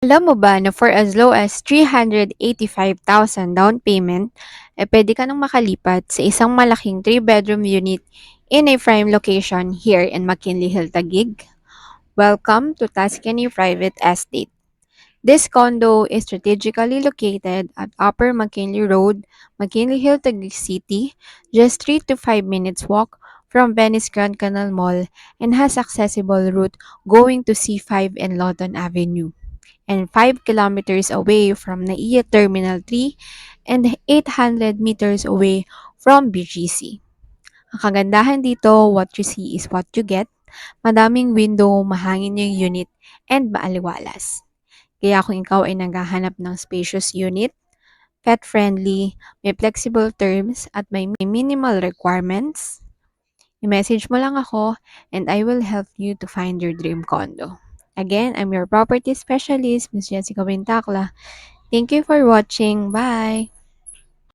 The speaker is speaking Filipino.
Alam mo ba na for as low as 385,000 down payment, pwede ka nang makalipat sa isang malaking 3-bedroom unit in a prime location here in McKinley Hill, Taguig? Welcome to Tuscany Private Estate. This condo is strategically located at Upper McKinley Road, McKinley Hill, Taguig City, just 3 to 5 minutes walk from Venice Grand Canal Mall and has accessible route going to C5 and Lawton Avenue, and 5 kilometers away from NAIA Terminal 3 and 800 meters away from BGC. Ang kagandahan dito, what you see is what you get. Madaming window, mahangin yung unit, and maaliwalas. Kaya kung ikaw ay naghahanap ng spacious unit, pet-friendly, may flexible terms, at may minimal requirements, i-message mo lang ako and I will help you to find your dream condo. Again, I'm your property specialist, Ms. Jessica Wintakla. Thank you for watching. Bye!